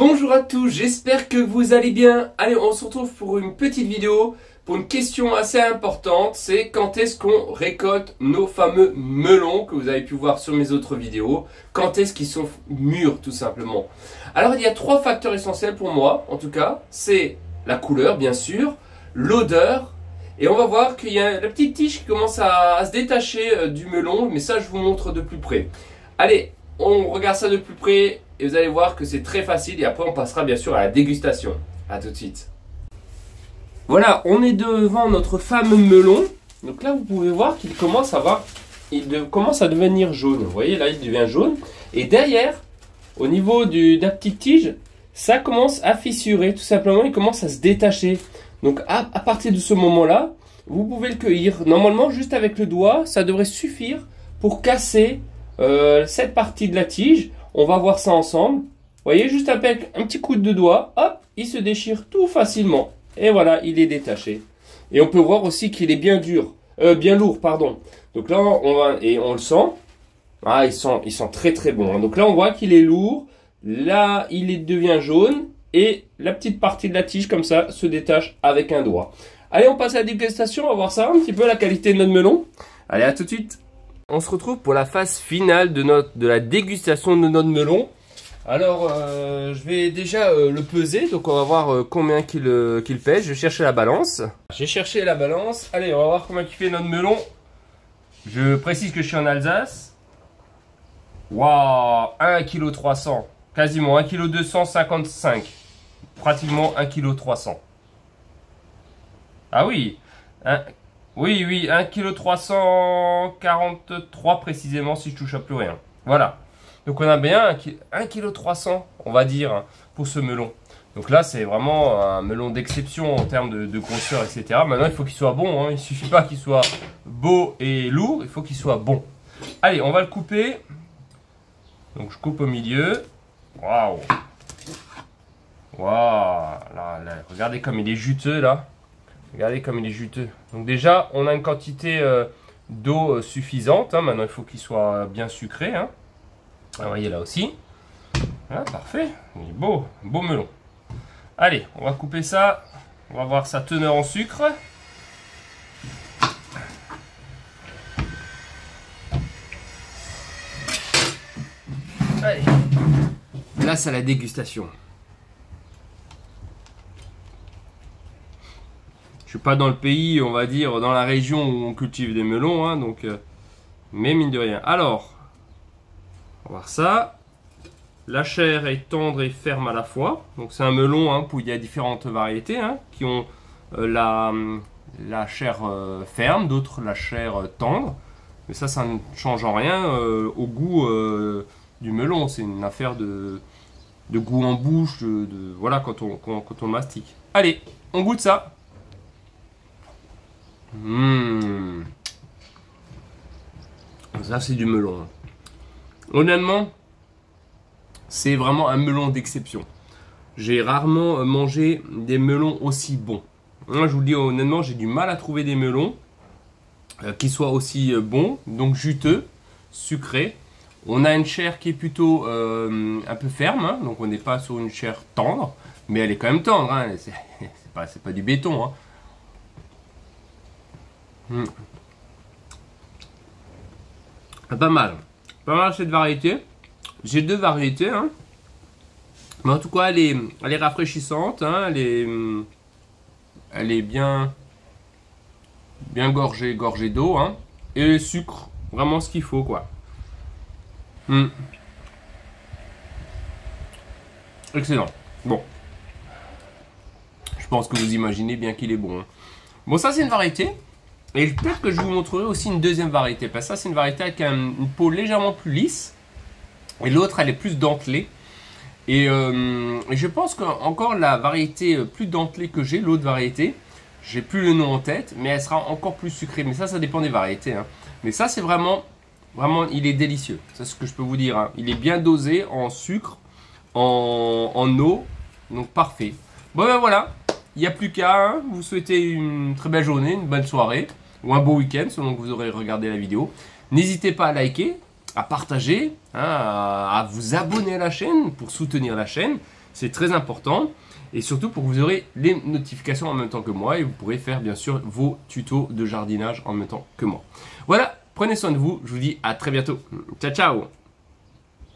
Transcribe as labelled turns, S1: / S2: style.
S1: Bonjour à tous, j'espère que vous allez bien. Allez, on se retrouve pour une petite vidéo, pour une question assez importante, c'est quand est-ce qu'on récolte nos fameux melons que vous avez pu voir sur mes autres vidéos. Quand est-ce qu'ils sont mûrs tout simplement. Alors il y a trois facteurs essentiels pour moi, en tout cas, c'est la couleur bien sûr, l'odeur, et on va voir qu'il y a la petite tige qui commence à se détacher du melon, mais ça je vous montre de plus près. Allez, on regarde ça de plus près. Et vous allez voir que c'est très facile et après on passera bien sûr à la dégustation. A tout de suite. Voilà, on est devant notre fameux melon. Donc là vous pouvez voir qu'il commence à devenir jaune. Vous voyez là il devient jaune. Et derrière, au niveau de la petite tige, ça commence à fissurer. Tout simplement, il commence à se détacher. Donc à partir de ce moment-là, vous pouvez le cueillir. Normalement juste avec le doigt, ça devrait suffire pour casser cette partie de la tige. On va voir ça ensemble. Vous voyez, juste avec un petit coup de doigt, hop, il se déchire tout facilement. Et voilà, il est détaché. Et on peut voir aussi qu'il est bien lourd, pardon. Donc là, on le sent. Ah, il sent très très bon. Donc là, on voit qu'il est lourd. Là, devient jaune. Et la petite partie de la tige, comme ça, se détache avec un doigt. Allez, on passe à la dégustation. On va voir ça un petit peu, la qualité de notre melon. Allez, à tout de suite. On se retrouve pour la phase finale de la dégustation de notre melon. Alors, je vais déjà le peser. Donc, on va voir combien qu'il pèse. Je vais chercher la balance. J'ai cherché la balance. Allez, on va voir combien il fait notre melon. Je précise que je suis en Alsace. Waouh, 1,3 kg. Quasiment 1,255 kg. Pratiquement 1,3 kg. Ah oui. Oui, 1,343 kg précisément si je touche à plus rien. Voilà. Donc on a bien 1,3 kg, on va dire, pour ce melon. Donc là, c'est vraiment un melon d'exception en termes de grosseur, etc. Maintenant, il faut qu'il soit bon. Hein. Il ne suffit pas qu'il soit beau et lourd, il faut qu'il soit bon. Allez, on va le couper. Donc je coupe au milieu. Waouh. Waouh. Regardez comme il est juteux là. Regardez comme il est juteux. Donc déjà, on a une quantité d'eau suffisante. Hein. Maintenant, il faut qu'il soit bien sucré. Hein. Vous voyez là aussi. Voilà, parfait. Il est beau. Beau melon. Allez, on va couper ça. On va voir sa teneur en sucre. Allez. Place à la dégustation. Je suis pas dans le pays, on va dire, dans la région où on cultive des melons, hein, donc, mais mine de rien. Alors, on va voir ça. La chair est tendre et ferme à la fois. Donc c'est un melon, hein, où il y a différentes variétés, hein, qui ont la chair ferme, d'autres la chair tendre. Mais ça ne change en rien au goût du melon. C'est une affaire de goût en bouche, voilà, quand on le mastique. Allez, on goûte ça. Ça c'est du melon. Honnêtement, c'est vraiment un melon d'exception. J'ai rarement mangé des melons aussi bons. Moi, je vous le dis honnêtement, j'ai du mal à trouver des melons qui soient aussi bons, donc juteux, sucrés. On a une chair qui est plutôt un peu ferme, hein, donc on n'est pas sur une chair tendre, mais elle est quand même tendre. Hein, c'est pas du béton. Hein. Pas mal cette variété. J'ai deux variétés, hein. Mais en tout cas elle est rafraîchissante, hein. Elle est bien gorgée d'eau, hein. Et le sucre, vraiment ce qu'il faut quoi. Excellent. Bon, je pense que vous imaginez bien qu'il est bon, hein. Bon, ça c'est une variété. Et peut-être que je vous montrerai aussi une deuxième variété. Parce que ça, c'est une variété avec une peau légèrement plus lisse. Et l'autre, elle est plus dentelée. Et je pense qu'encore la variété plus dentelée que j'ai, l'autre variété, j'ai plus le nom en tête, mais elle sera encore plus sucrée. Mais ça dépend des variétés. Hein. Mais ça, c'est vraiment, il est délicieux. C'est ce que je peux vous dire. Hein. Il est bien dosé en sucre, en eau. Donc, parfait. Bon, ben voilà. Il n'y a plus qu'à, hein, vous souhaitez une très belle journée, une bonne soirée ou un beau week-end selon que vous aurez regardé la vidéo. N'hésitez pas à liker, à partager, hein, à vous abonner à la chaîne pour soutenir la chaîne. C'est très important. Et surtout pour que vous aurez les notifications en même temps que moi. Et vous pourrez faire bien sûr vos tutos de jardinage en même temps que moi. Voilà, prenez soin de vous. Je vous dis à très bientôt. Ciao, ciao!